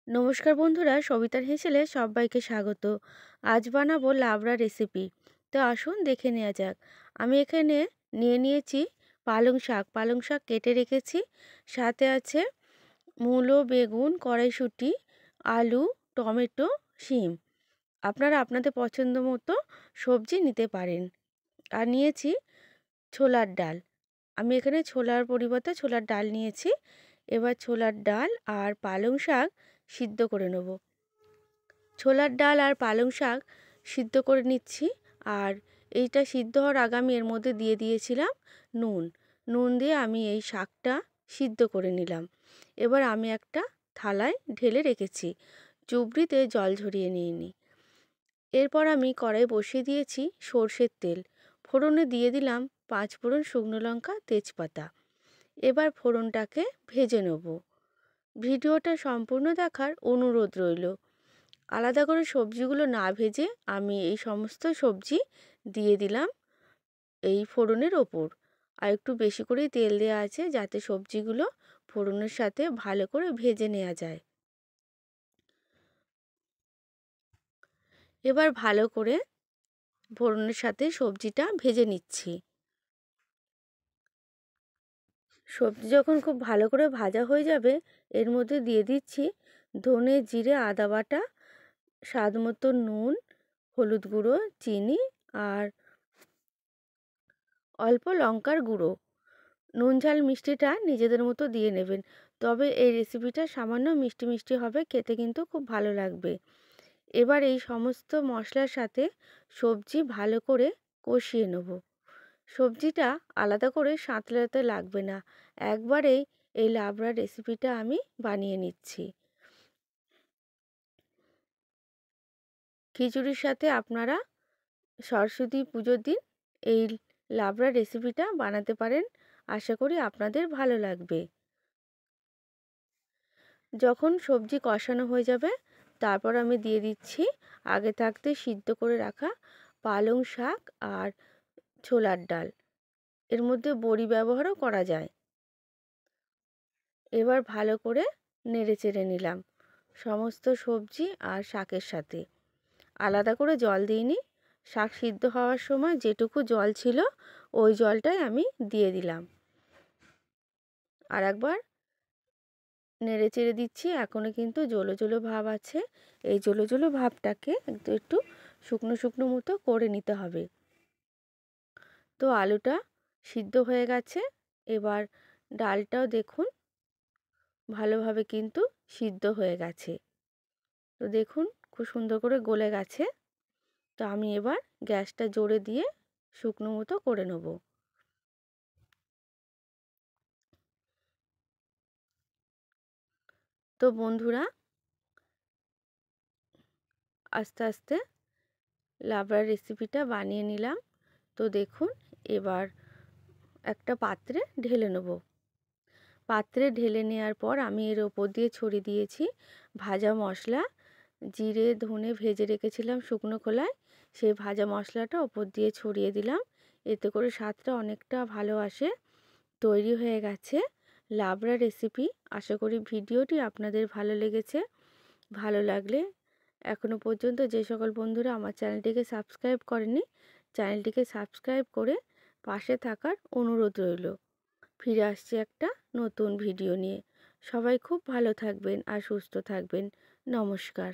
নমস্কার বন্ধুরা, সবিতার হেসেলে সবাইকে স্বাগত। আজ বানাবো লাবড়া রেসিপি। তো আসুন দেখে নেওয়া যাক। আমি এখানে নিয়ে নিয়েছি পালং শাক। পালং শাক কেটে রেখেছি। সাথে আছে মূলো, বেগুন, কড়াইশুঁটি, আলু, টমেটো, শিম। আপনারা আপনাদের পছন্দ মতো সবজি নিতে পারেন। আর নিয়েছি ছোলার ডাল। আমি এখানে ছোলার পরিবর্তে ছোলার ডাল নিয়েছি। এবার ছোলার ডাল আর পালং শাক সিদ্ধ করে নেব। ছোলার ডাল আর পালং শাক সিদ্ধ করে নিচ্ছি। আর এইটা সিদ্ধ হওয়ার আগে আমি এর মধ্যে দিয়ে দিয়েছিলাম নুন। নুন দিয়ে আমি এই শাকটা সিদ্ধ করে নিলাম। এবার আমি একটা থালায় ঢেলে রেখেছি। চুবড়িতে জল ঝরিয়ে নিয়ে নিই। এরপর আমি কড়াই বসিয়ে দিয়েছি সর্ষের তেল। ফোড়নে দিয়ে দিলাম 5 ফোড়ন, শুকনো লঙ্কা, তেজপাতা। এবার ফোড়নটাকে ভেজে নেব। ভিডিওটা সম্পূর্ণ দেখার অনুরোধ রইল। আলাদা করে সবজিগুলো না ভেজে আমি এই সমস্ত সবজি দিয়ে দিলাম এই ফোড়নের ওপর। আর একটু বেশি করেই তেল দেওয়া আছে যাতে সবজিগুলো ফোড়নের সাথে ভালো করে ভেজে নেওয়া যায়। এবার ভালো করে ফোড়নের সাথে সবজিটা ভেজে নিচ্ছি। সবজি যখন খুব ভালো করে ভাজা হয়ে যাবে, এর মধ্যে দিয়ে দিচ্ছি ধনে, জিরে, আদা বাটা, স্বাদ মতো নুন, হলুদ গুঁড়ো, চিনি আর অল্প লঙ্কার গুঁড়ো। নুন ঝাল মিষ্টিটা নিজেদের মতো দিয়ে নেবেন। তবে এই রেসিপিটা সামান্য মিষ্টি মিষ্টি হবে, খেতে কিন্তু খুব ভালো লাগবে। এবার এই সমস্ত মশলার সাথে সবজি ভালো করে কষিয়ে নেব। সবজিটা আলাদা করে সাঁতলাতে লাগবে না, একবারেই এই লাবড়া রেসিপিটা আমি বানিয়ে নিচ্ছি। খিচুড়ির সাথে আপনারা সরস্বতী পুজোর দিন এই লাবড়া রেসিপিটা বানাতে পারেন। আশা করি আপনাদের ভালো লাগবে। যখন সবজি কষানো হয়ে যাবে, তারপর আমি দিয়ে দিচ্ছি আগে থাকতে সিদ্ধ করে রাখা পালং শাক আর ছোলার ডাল। এর মধ্যে বড়ি ব্যবহারও করা যায়। এবার ভালো করে নেড়ে চেড়ে নিলাম সমস্ত সবজি আর শাকের সাথে। আলাদা করে জল দিইনি। শাক সিদ্ধ হওয়ার সময় যেটুকু জল ছিল ওই জলটাই আমি দিয়ে দিলাম। আর একবার নেড়ে চেড়ে দিচ্ছি। এখনও কিন্তু জলো জলো ভাব আছে। এই জলো জলো ভাবটাকে একটু শুকনো শুকনো মতো করে নিতে হবে। তো আলুটা সিদ্ধ হয়ে গেছে। এবার ডালটাও দেখুন ভালোভাবে কিন্তু সিদ্ধ হয়ে গেছে। তো দেখুন খুব সুন্দর করে গলে গেছে। তো আমি এবার গ্যাসটা জোরে দিয়ে শুকনো মতো করে নেব। তো বন্ধুরা, আস্তে আস্তে লাবড়ার রেসিপিটা বানিয়ে নিলাম। তো দেখুন এবার একটা পাত্রে ঢেলে নেব। পাত্রে ঢেলে নেওয়ার পর আমি এর ওপর দিয়ে ছড়িয়ে দিয়েছি ভাজা মশলা। জিরে, ধনে ভেজে রেখেছিলাম শুকনো খোলায়, সেই ভাজা মশলাটা ওপর দিয়ে ছড়িয়ে দিলাম। এতে করে স্বাদটা অনেকটা ভালো আসে। তৈরি হয়ে গেছে লাবড়া রেসিপি। আশা করি ভিডিওটি আপনাদের ভালো লেগেছে। ভালো লাগলে এখনও পর্যন্ত যে সকল বন্ধুরা আমার চ্যানেলটিকে সাবস্ক্রাইব করেনি, চ্যানেলটিকে সাবস্ক্রাইব করে পাশে থাকার অনুরোধ রইল। ফিরে আসছি একটা নতুন ভিডিও নিয়ে। সবাই খুব ভালো থাকবেন আর সুস্থ থাকবেন। নমস্কার।